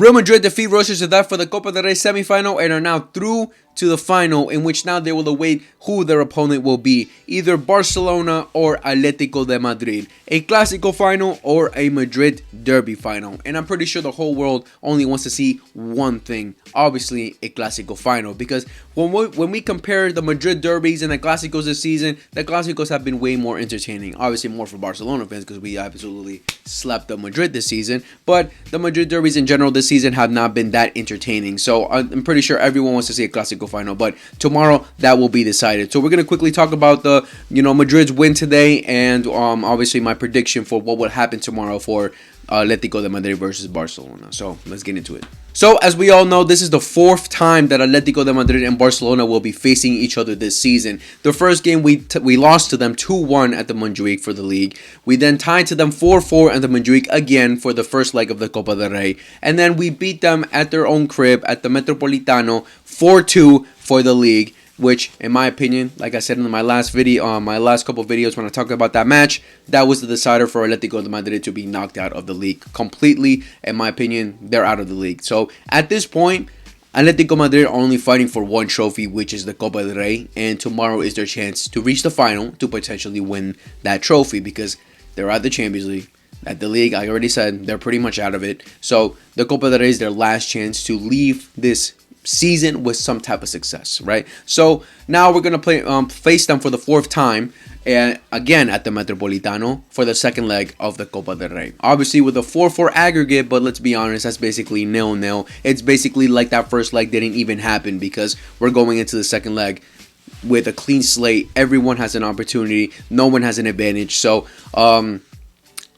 Real Madrid defeat Real Sociedad for the Copa del Rey semifinal and are now through to the final, in which now they will await who their opponent will be, either Barcelona or Atletico de Madrid, a Clásico final or a Madrid derby final. And I'm pretty sure the whole world only wants to see one thing, obviously a Clásico final, because when we compare the Madrid derbies and the Clásicos this season, the Clásicos have been way more entertaining, obviously more for Barcelona fans because we absolutely slapped the Madrid this season, but the Madrid derbies in general this season have not been that entertaining. So I'm pretty sure everyone wants to see a Clásico final, but tomorrow that will be decided. So we're going to quickly talk about the Madrid's win today, and obviously my prediction for what would happen tomorrow for Atletico de Madrid versus Barcelona. So let's get into it. So as we all know, this is the fourth time that Atletico de Madrid and Barcelona will be facing each other this season. The first game we lost to them 2-1 at the Montjuic for the league. We then tied to them 4-4 at the Montjuic again for the first leg of the Copa del Rey. And then we beat them at their own crib at the Metropolitano 4-2 for the league, which, in my opinion, like I said in my last video, my last couple of videos when I talked about that match, that was the decider for Atletico de Madrid to be knocked out of the league completely. In my opinion, they're out of the league. So at this point, Atletico Madrid are only fighting for one trophy, which is the Copa del Rey, and tomorrow is their chance to reach the final to potentially win that trophy, because they're at the Champions League. At the league, I already said, they're pretty much out of it. So the Copa del Rey is their last chance to leave this season with some type of success, right? So now we're gonna face them for the fourth time, and again at the Metropolitano for the second leg of the Copa del Rey. Obviously with a 4-4 aggregate, but let's be honest, that's basically 0-0. It's basically like that first leg didn't even happen, because we're going into the second leg with a clean slate. Everyone has an opportunity, no one has an advantage. So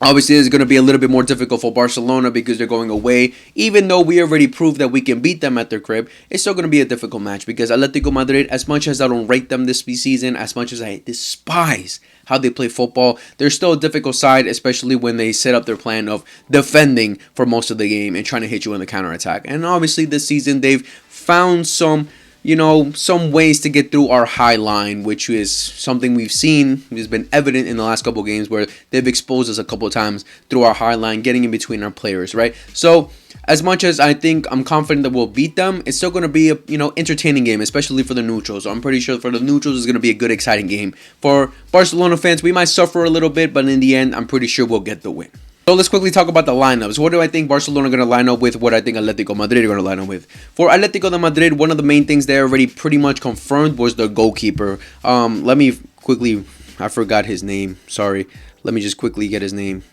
obviously, it's going to be a little bit more difficult for Barcelona because they're going away. Even though we already proved that we can beat them at their crib, it's still going to be a difficult match, because Atletico Madrid, as much as I don't rate them this season, as much as I despise how they play football, they're still a difficult side, especially when they set up their plan of defending for most of the game and trying to hit you on the counterattack. And obviously, this season, they've found some ways to get through our high line, which is something we've seen. It's been evident in the last couple of games where they've exposed us a couple of times through our high line, getting in between our players, right? So as much as I think I'm confident that we'll beat them, it's still going to be a entertaining game, especially for the neutrals. So I'm pretty sure for the neutrals, it's going to be a good, exciting game. For Barcelona fans, we might suffer a little bit, but in the end, I'm pretty sure we'll get the win. So let's quickly talk about the lineups. What do I think Barcelona are going to line up with? What I think Atletico Madrid are going to line up with? For Atletico de Madrid, one of the main things they already pretty much confirmed was their goalkeeper. Let me quickly, I forgot his name. Sorry. Let me just quickly get his name.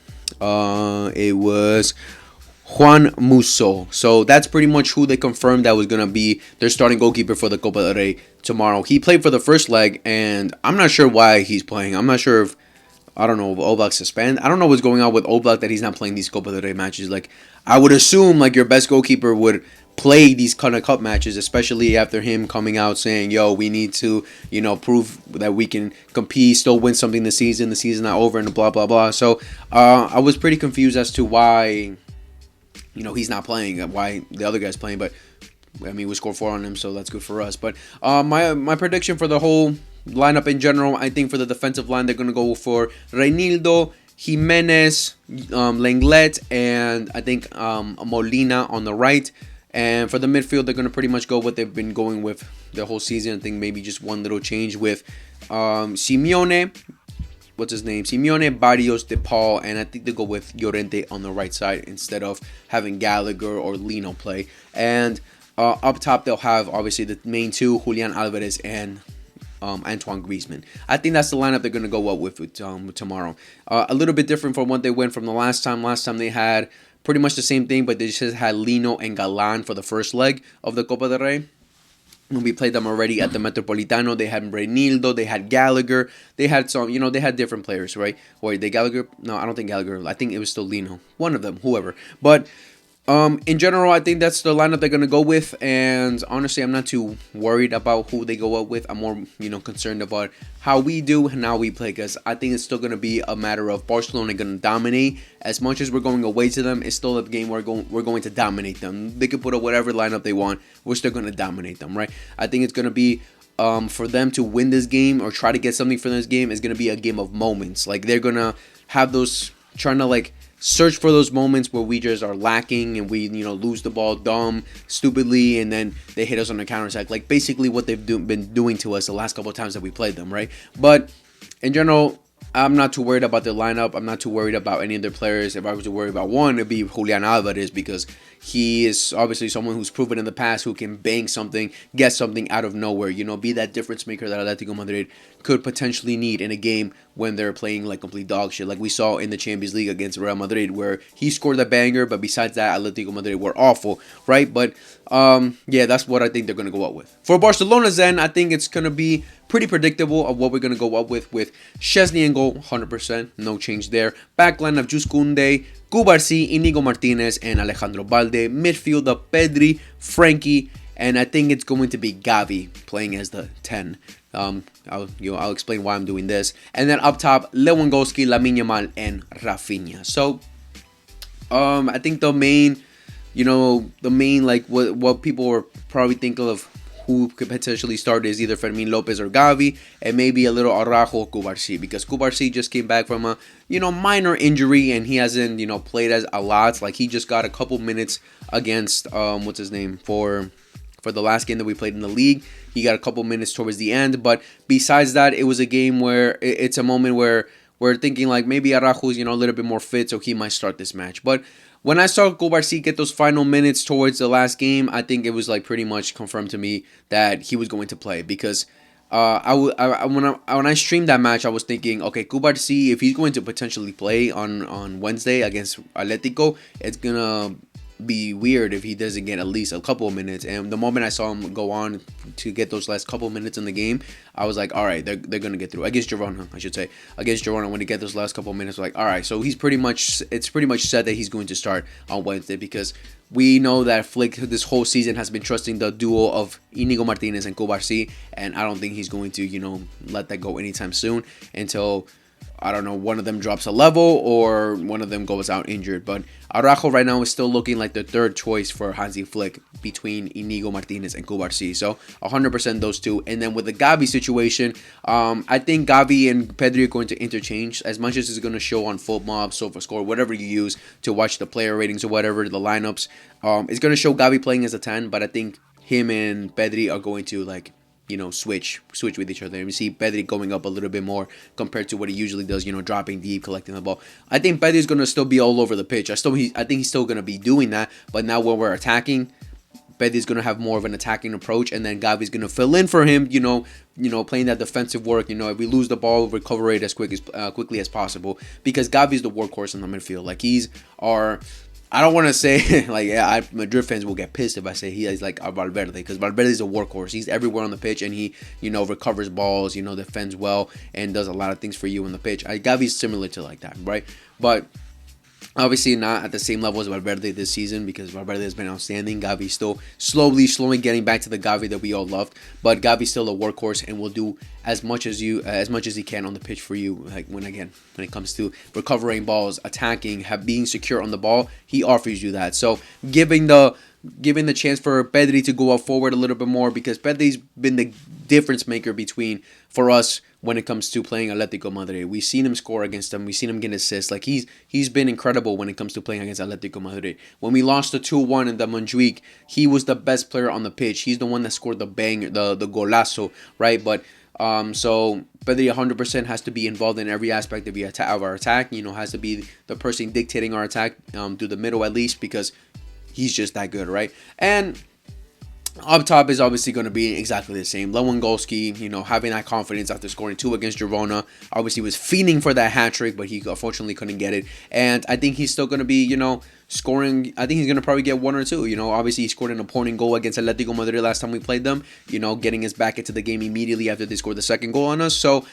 It was Juan Musso. So that's pretty much who they confirmed that was going to be their starting goalkeeper for the Copa del Rey tomorrow. He played for the first leg, and I'm not sure why he's playing. I'm not sure if Oblak suspend. I don't know what's going on with Oblak that he's not playing these Copa del Rey matches. Like, I would assume like your best goalkeeper would play these kind of cup matches, especially after him coming out saying, yo, we need to, prove that we can compete, still win something this season. The season's not over and blah, blah, blah. So I was pretty confused as to why, he's not playing, why the other guy's playing. But, I mean, we scored 4 on him, so that's good for us. But my prediction for the whole lineup in general, I think for the defensive line, they're going to go for Reinildo, Jimenez, Lenglet, and I think Molina on the right. And for the midfield, they're going to pretty much go what they've been going with the whole season. I think maybe just one little change with Simeone. What's his name? Simeone, Barrios, DePaul, and I think they go with Llorente on the right side instead of having Gallagher or Lino play. And up top, they'll have obviously the main two, Julian Alvarez and Antoine Griezmann. I think that's the lineup they're going to go up with tomorrow. A little bit different from what they went from the last time. Last time they had pretty much the same thing, but they just had Lino and Galan for the first leg of the Copa del Rey. When we played them already at the Metropolitano, they had Reinildo, they had Gallagher, they had some, they had different players, right? Or they Gallagher? No, I don't think Gallagher. I think it was still Lino. One of them, whoever. But in general, I think that's the lineup they're going to go with, and honestly, I'm not too worried about who they go up with. I'm more, concerned about how we do and how we play, because I think it's still going to be a matter of Barcelona going to dominate. As much as we're going away to them, it's still a game where we're going to dominate them. They could put up whatever lineup they want. We're still going to dominate them, right? I think it's going to be for them to win this game or try to get something from this game is going to be a game of moments. Like, they're going to have those trying to, like, search for those moments where we just are lacking and we, lose the ball dumb, stupidly, and then they hit us on a counterattack. Like basically what they've been doing to us the last couple of times that we played them, right? But in general, I'm not too worried about their lineup. I'm not too worried about any of their players. If I was to worry about one, it'd be Julian Alvarez, because he is obviously someone who's proven in the past who can bang something, get something out of nowhere, be that difference maker that Atletico Madrid could potentially need in a game when they're playing like complete dog shit, like we saw in the Champions League against Real Madrid, where he scored a banger, but besides that, Atletico Madrid were awful, right? But yeah, that's what I think they're going to go up with. For Barcelona's then, I think it's going to be pretty predictable of what we're going to go up with Szczesny and goal, 100%, no change there. Backline of Jules Koundé, Cubarsí, Inigo Martinez, and Alejandro Balde. Midfield of Pedri, Frankie, and I think it's going to be Gavi playing as the 10. I'll explain why I'm doing this. And then up top, Lewandowski, Lamine Yamal, and Rafinha. So, I think the main like what people were probably thinking of who could potentially start is either Fermin Lopez or Gavi, and maybe a little Araujo or Cubarsí, because Cubarsí just came back from a minor injury and he hasn't played as a lot. Like he just got a couple minutes against what's his name for the last game that we played in the league. He got a couple minutes towards the end, but besides that, it was a game where it's a moment where we're thinking like maybe Araujo's a little bit more fit, so he might start this match. But when I saw Cubarsí get those final minutes towards the last game, I think it was like pretty much confirmed to me that he was going to play, because when I streamed that match, I was thinking, okay, Cubarsí, if he's going to potentially play on Wednesday against Atletico, it's gonna be weird if he doesn't get at least a couple of minutes. And the moment I saw him go on to get those last couple of minutes in the game, I was like, all right, they're gonna get through. Against Girona, I should say. Against Girona, when he get those last couple of minutes, like, all right, so it's pretty much said that he's going to start on Wednesday, because we know that Flick this whole season has been trusting the duo of Inigo Martinez and Cubarsí, and I don't think he's going to let that go anytime soon until, I don't know, one of them drops a level or one of them goes out injured. But Araujo right now is still looking like the third choice for Hansi Flick between Inigo Martinez and Cubarsí. So 100% those two. And then with the Gavi situation, I think Gavi and Pedri are going to interchange as much as it's going to show on FootMob, SofaScore, whatever you use to watch the player ratings or whatever, the lineups. It's going to show Gavi playing as a 10, but I think him and Pedri are going to switch with each other. And we see Pedri going up a little bit more compared to what he usually does, dropping deep, collecting the ball. I think Pedri is going to still be all over the pitch. I think he's still going to be doing that, but now when we're attacking, Pedri is going to have more of an attacking approach, and then Gavi's going to fill in for him, playing that defensive work. If we lose the ball, recover it as quickly as possible, because Gavi's the workhorse in the midfield. Like he's our, I don't want to say Madrid fans will get pissed if I say he is like a Valverde, because Valverde is a workhorse. He's everywhere on the pitch, and he recovers balls, defends well, and does a lot of things for you on the pitch. Gavi's similar to like that, right? But obviously not at the same level as Valverde this season, because Valverde has been outstanding. Gavi's still slowly getting back to the Gavi that we all loved, but Gavi's still a workhorse and will do as much as he can on the pitch for you. Like when it comes to recovering balls, attacking, being secure on the ball, he offers you that. So giving the chance for Pedri to go up forward a little bit more, because Pedri's been the difference maker for us when it comes to playing Atletico Madrid. We've seen him score against them. We've seen him get assists. Like he's been incredible when it comes to playing against Atletico Madrid. When we lost the 2-1 in the Montjuic, he was the best player on the pitch. He's the one that scored the bang, the golazo, right? But so Pedri 100% has to be involved in every aspect of our attack. Has to be the person dictating our attack through the middle at least, because he's just that good, right? And up top is obviously going to be exactly the same. Lewandowski, having that confidence after scoring 2 against Girona. Obviously was fiending for that hat-trick, but he unfortunately couldn't get it. And I think he's still going to be, scoring. I think he's going to probably get 1 or 2. Obviously he scored an opponent goal against Atletico Madrid last time we played them, getting us back into the game immediately after they scored the second goal on us. So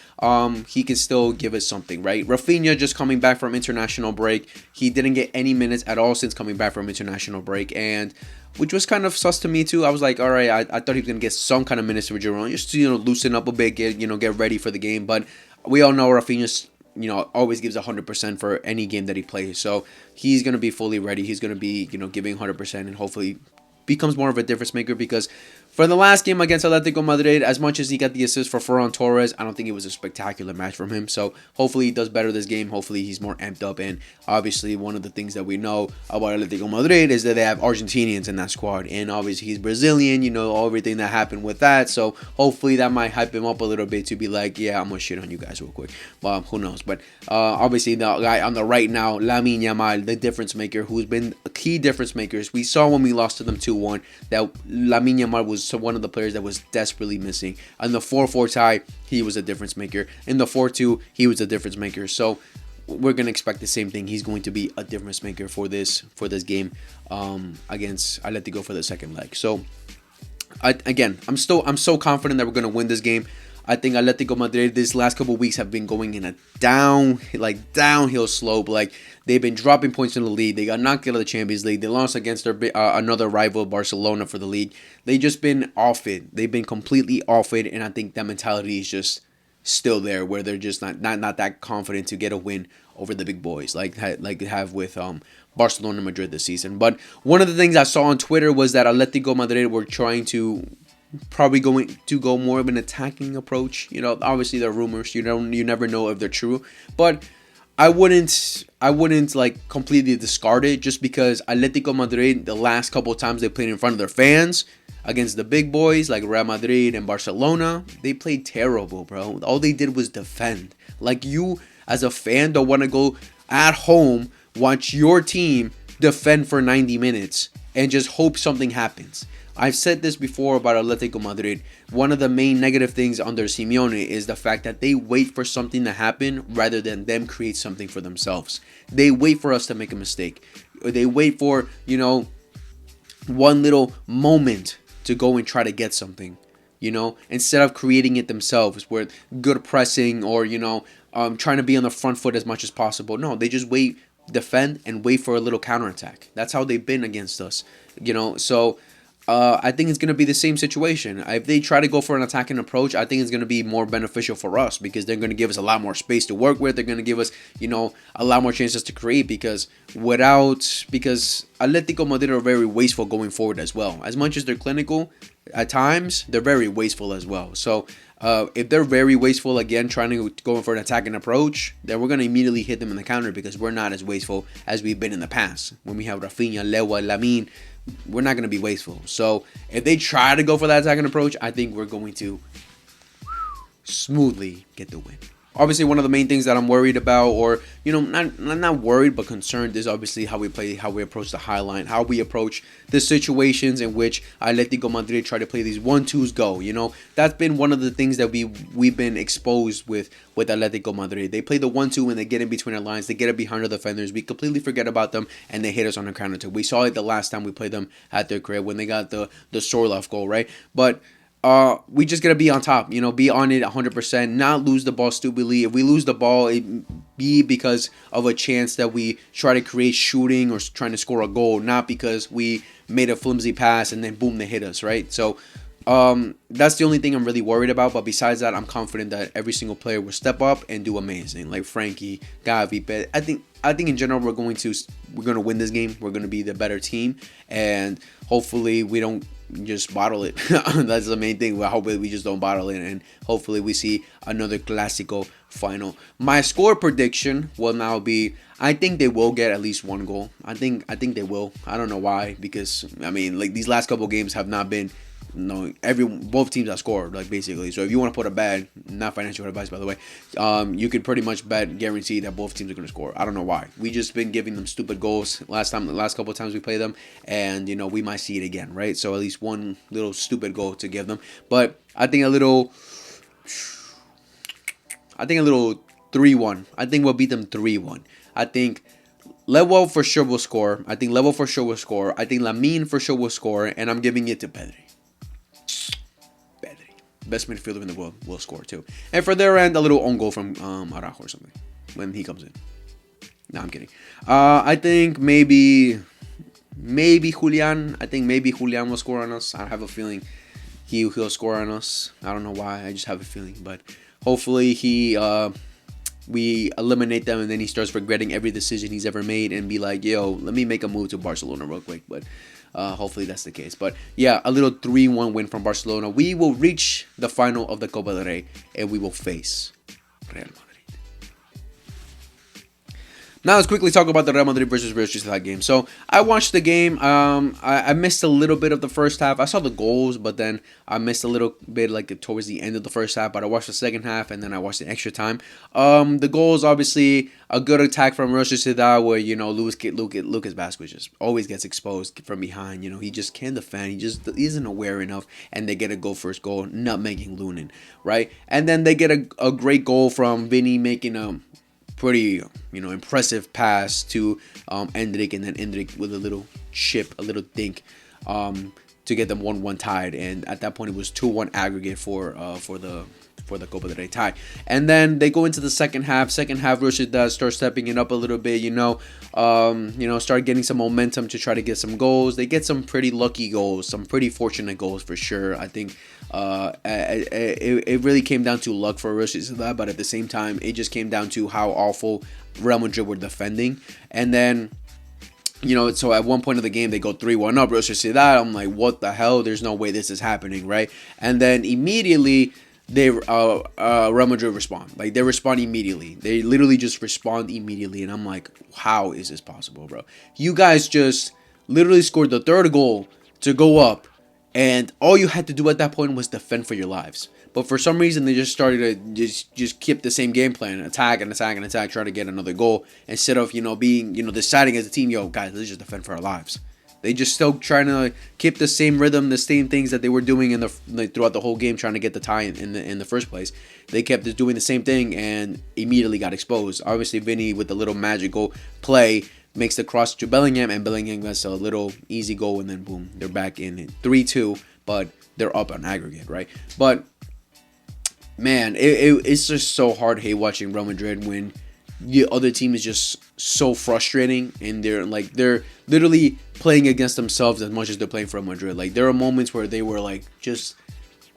he can still give us something, right? Rafinha just coming back from international break. He didn't get any minutes at all since coming back from international break, and which was kind of sus to me too. I was like, all right, I thought he was going to get some kind of minutes for Girona, just to, loosen up a bit, get ready for the game. But we all know Rafinha's, always gives 100% for any game that he plays. So he's going to be fully ready. He's going to be, giving 100%, and hopefully becomes more of a difference maker, because For the last game against Atletico Madrid, as much as he got the assist for Ferran Torres, I don't think it was a spectacular match from him. So hopefully he does better this game. Hopefully he's more amped up. And obviously one of the things that we know about Atletico Madrid is that they have Argentinians in that squad. And obviously he's Brazilian, you know, everything that happened with that. So hopefully that might hype him up a little bit to be like, yeah, I'm going to shit on you guys real quick. Well, who knows. But obviously the guy on the right now, Lamine Yamal, the difference maker, who's been a key difference makers. We saw when we lost to them 2-1 that Lamine Yamal was one of the players that was desperately missing. On the 4-4 tie, he was a difference maker. In the 4-2, he was a difference maker. So we're gonna expect the same thing. He's going to be a difference maker for this game against Atletico for the second leg. So I'm so confident that we're gonna win this game. I think Atletico Madrid this last couple of weeks have been going in a downhill slope. Like they've been dropping points in the league. They got knocked out of the Champions League. They lost against their another rival, Barcelona, for the league. They just been off it. They've been completely off it, and I think that mentality is just still there, where they're just not that confident to get a win over the big boys like they have with Barcelona and Madrid this season. But one of the things I saw on Twitter was that Atletico Madrid were trying to probably going to go more of an attacking approach. You know, obviously they're rumors. You never know if they're true, but I wouldn't like completely discard it just because Atletico Madrid, the last couple of times they played in front of their fans against the big boys like Real Madrid and Barcelona, they played terrible, bro. All they did was defend. Like, you as a fan don't want to go at home, watch your team defend for 90 minutes and just hope something happens. I've said this before about Atletico Madrid. One of the main negative things under Simeone is the fact that they wait for something to happen rather than them create something for themselves. They wait for us to make a mistake. They wait for, one little moment to go and try to get something, instead of creating it themselves with good pressing or, trying to be on the front foot as much as possible. No, they just wait, defend, and wait for a little counterattack. That's how they've been against us, so... I think it's going to be the same situation. If they try to go for an attacking approach, I think it's going to be more beneficial for us because they're going to give us a lot more space to work with. They're going to give us, a lot more chances to create because Atletico Madrid are very wasteful going forward as well. As much as they're clinical, at times, they're very wasteful as well. So, if they're very wasteful again, trying to go for an attacking approach, then we're going to immediately hit them in the counter because we're not as wasteful as we've been in the past. When we have Rafinha, Lewa, Lamine, we're not going to be wasteful. So if they try to go for that attacking approach, I think we're going to smoothly get the win. Obviously, one of the main things that I'm worried about, or not worried but concerned, is obviously how we play, how we approach the high line, how we approach the situations in which Atletico Madrid try to play these 1-2s go. That's been one of the things that we've been exposed with Atletico Madrid. They play the 1-2 when they get in between our lines, they get it behind the defenders, we completely forget about them, and they hit us on a counter attack. We saw it the last time we played them at their crib when they got the Sorloth goal, right? But we just gotta be on top, be on it 100%, not lose the ball stupidly. If we lose the ball, it be because of a chance that we try to create shooting or trying to score a goal, not because we made a flimsy pass and then boom, they hit us, right? So that's the only thing I'm really worried about. But besides that, I'm confident that every single player will step up and do amazing, like Frankie, Gavi, Pet. I think in general we're going to win this game. We're going to be the better team, and hopefully we don't just bottle it. That's the main thing. I hope we just don't bottle it, and hopefully we see another Clásico final. My score prediction will now be, I think they will get at least one goal. I think they will. I don't know why, because these last couple games have not been, both teams have scored, basically. So if you want to put a bet, not financial advice by the way, you could pretty much guarantee that both teams are going to score. I don't know why. We just been giving them stupid goals the last couple of times we play them, and we might see it again, right? So at least one little stupid goal to give them. But I think a little 3-1. I think we'll beat them 3-1. I think Lewo for sure will score. I think Lamine for sure will score, and I'm giving it to Pedri. Best midfielder in the world, will score too. And for their end, a little own goal from Araujo or something when he comes in. No, I'm kidding. I think maybe Julian. I think maybe Julian will score on us. I have a feeling he'll score on us. I don't know why. I just have a feeling. But hopefully we eliminate them, and then he starts regretting every decision he's ever made and be like, yo, let me make a move to Barcelona real quick. But Hopefully that's the case. But yeah, a little 3-1 win from Barcelona. We will reach the final of the Copa del Rey and we will face Real Madrid. Now let's quickly talk about the Real Madrid versus Real Sociedad game. So I watched the game. I missed a little bit of the first half. I saw the goals, but then I missed a little bit like towards the end of the first half. But I watched the second half and then I watched the extra time. The goals, obviously, a good attack from Real Sociedad where Lucas Vázquez just always gets exposed from behind. He just can't defend. He just isn't aware enough, and they get a first goal, nutmegging Lunin, right? And then they get a great goal from Vinny making a pretty impressive pass to Endrick, and then Endrick with a little chip, a little dink to get them 1-1 tied. And at that point it was 2-1 aggregate for the Copa del Rey tie. And then they go into the second half. Real Sociedad start stepping it up a little bit, start getting some momentum to try to get some goals. They get some pretty lucky goals, some pretty fortunate goals for sure. I think it really came down to luck for Real Sociedad, but at the same time, it just came down to how awful Real Madrid were defending. And then, so at one point of the game, they go 3-1 up, Real Sociedad. I'm like, what the hell? There's no way this is happening, right? And then immediately, Real Madrid respond. Like, they respond immediately. They literally just respond immediately. And I'm like, how is this possible, bro? You guys just literally scored the third goal to go up, and all you had to do at that point was defend for your lives. But for some reason, they just started to just keep the same game plan, attack, try to get another goal, instead of, being, deciding as a team, yo, guys, let's just defend for our lives. They just still trying to keep the same rhythm, the same things that they were doing throughout the whole game, trying to get the tie in the first place. They kept just doing the same thing and immediately got exposed. Obviously, Vinny with the little magical play makes the cross to Bellingham, and Bellingham gets a little easy goal, and then boom, they're back in it. 3-2, but they're up on aggregate, right? But man, it's just so hard hate watching Real Madrid when the other team is just so frustrating, and they're literally playing against themselves as much as they're playing for Madrid. Like, there are moments where they were like,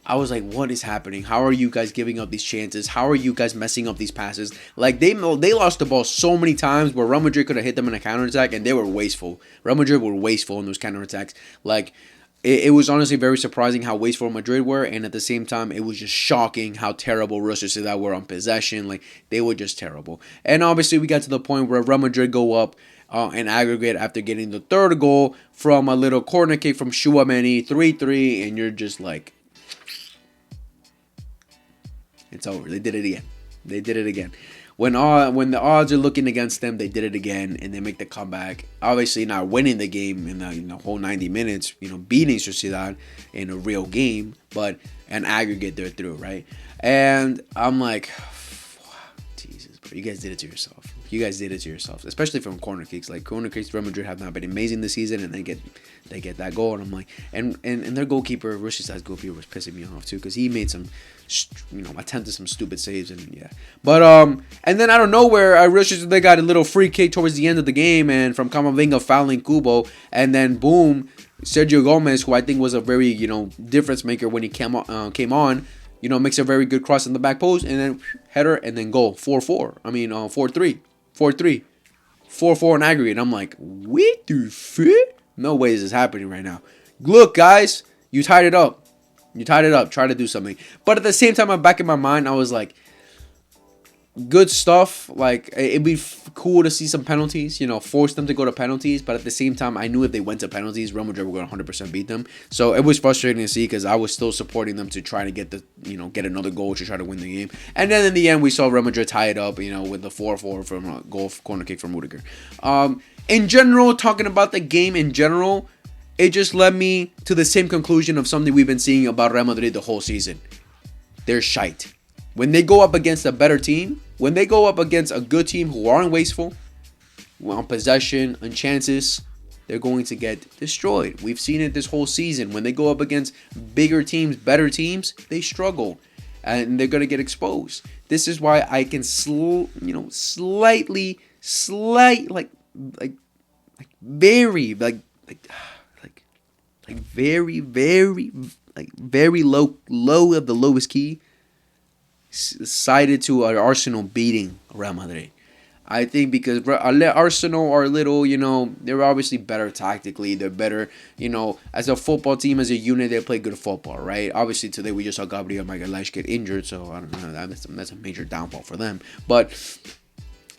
I was like, what is happening? How are you guys giving up these chances? How are you guys messing up these passes? Like, they lost the ball so many times where Real Madrid could have hit them in a counterattack, and they were wasteful. Real Madrid were wasteful in those counterattacks. Like, it was honestly very surprising how wasteful Madrid were, and at the same time, it was just shocking how terrible Real Sociedad were on possession. Like, they were just terrible. And obviously, we got to the point where Real Madrid go up in aggregate after getting the third goal from a little corner kick from Tchouaméni, 3-3, and you're just like, it's over. They did it again. When the odds are looking against them, they did it again, and they make the comeback. Obviously, not winning the game in the whole 90 minutes, beating Sociedad in a real game, but an aggregate they're through, right? And I'm like, Jesus, bro, you guys did it to yourself. You guys did it to yourselves, especially from corner kicks. Like, corner kicks, Real Madrid have not been amazing this season, and they get that goal, and I'm like, and their goalkeeper, Real Sociedad's goalkeeper, was pissing me off too, because he made some, attempted some stupid saves, and yeah. But and then out of nowhere, Real Sociedad got a little free kick towards the end of the game, and from Camavinga fouling Kubo, and then boom, Sergio Gomez, who I think was a very difference maker when he came on. Makes a very good cross in the back post, and then header, and then goal. 4-4. 4-3. 4-3. 4-4 in aggregate. I'm like, what the fuck? No way is this happening right now. Look, guys, you tied it up. Try to do something. But at the same time, I'm back in my mind, I was like, good stuff. Like, it'd be cool to see some penalties, force them to go to penalties. But at the same time, I knew if they went to penalties, Real Madrid were going to 100% beat them. So it was frustrating to see, because I was still supporting them to try to get get another goal to try to win the game. And then in the end, we saw Real Madrid tie it up, with the 4-4 from a corner kick from Rudiger. In general, talking about the game in general, it just led me to the same conclusion of something we've been seeing about Real Madrid the whole season. They're shite. When they go up against a better team, when they go up against a good team who aren't wasteful, on possession, on chances, they're going to get destroyed. We've seen it this whole season. When they go up against bigger teams, better teams, they struggle, and they're going to get exposed. This is why I can very low of the lowest key, cited to our Arsenal beating Real Madrid. I think because Arsenal are a little, they're obviously better tactically. They're better, as a football team, as a unit, they play good football, right? Obviously, today we just saw Gabriel Magalhaes get injured, so I don't know. That's a major downfall for them. But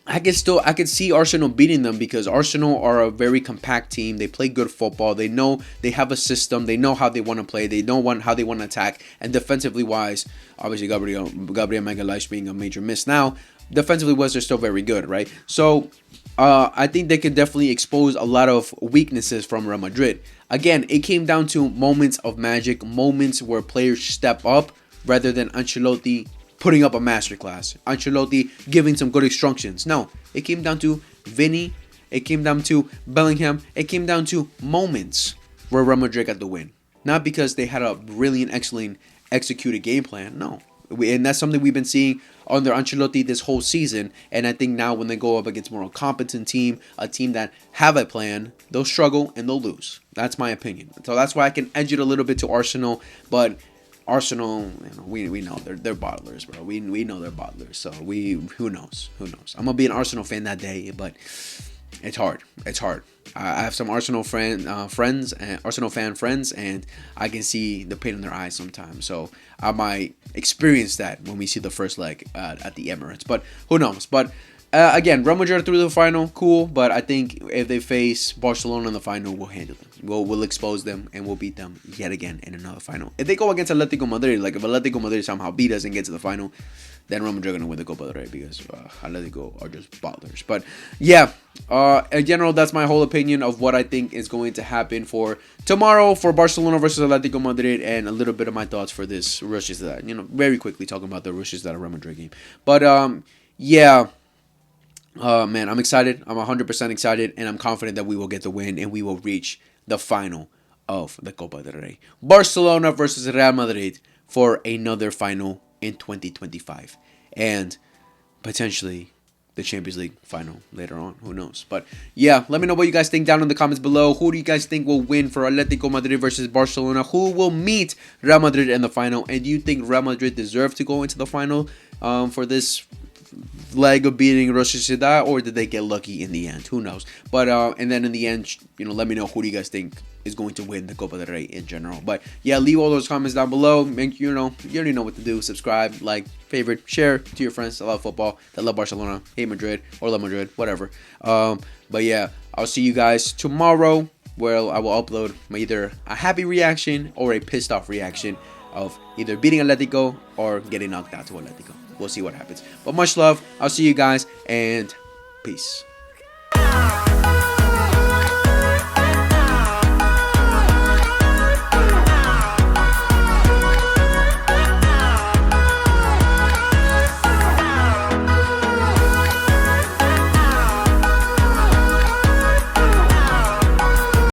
I could see Arsenal beating them because Arsenal are a very compact team. They play good football. They know they have a system. They know how they want to play. They know how they want to attack. And defensively wise, obviously Gabriel Magalhaes being a major miss now. Defensively wise, they're still very good, right? So I think they could definitely expose a lot of weaknesses from Real Madrid. Again, it came down to moments of magic, moments where players step up rather than Ancelotti putting up a masterclass. Ancelotti giving some good instructions. No, it came down to Vinny. It came down to Bellingham. It came down to moments where Real Madrid got the win. Not because they had a brilliant, excellent executed game plan. No. And that's something we've been seeing under Ancelotti this whole season. And I think now when they go up against more a competent team, a team that have a plan, they'll struggle and they'll lose. That's my opinion. So that's why I can edge it a little bit to Arsenal. But Arsenal, we know they're bottlers, bro. We know they're bottlers. So who knows? I'm gonna be an Arsenal fan that day, but it's hard. I have some Arsenal friends, Arsenal fan friends, and I can see the pain in their eyes sometimes. So I might experience that when we see the first leg at the Emirates. But who knows? But again, Real Madrid through the final, cool. But I think if they face Barcelona in the final, we'll handle them. We'll expose them and we'll beat them yet again in another final. If they go against Atletico Madrid, like if Atletico Madrid somehow beat us and get to the final, then Real Madrid are gonna win the Copa del Rey because Atletico are just bottlers. But yeah, in general, that's my whole opinion of what I think is going to happen for tomorrow for Barcelona versus Atletico Madrid, and a little bit of my thoughts for this rushes that very quickly talking about the rushes that Real Madrid game. But yeah. Man, I'm excited. I'm 100% excited, and I'm confident that we will get the win and we will reach the final of the Copa del Rey. Barcelona versus Real Madrid for another final in 2025. And potentially the Champions League final later on. Who knows? But yeah, let me know what you guys think down in the comments below. Who do you guys think will win for Atletico Madrid versus Barcelona? Who will meet Real Madrid in the final? And do you think Real Madrid deserve to go into the final for this leg of beating Real Sociedad, or did they get lucky in the end? Who knows? But and then in the end, let me know who do you guys think is going to win the Copa del Rey in general. But yeah, leave all those comments down below. Make you already know what to do. Subscribe, like, favorite, share to your friends that love football, that love Barcelona, hate Madrid, or love Madrid, whatever. But yeah, I'll see you guys tomorrow, where I will upload either a happy reaction or a pissed off reaction of either beating Atletico or getting knocked out to Atletico. We'll see what happens. But much love. I'll see you guys, and peace.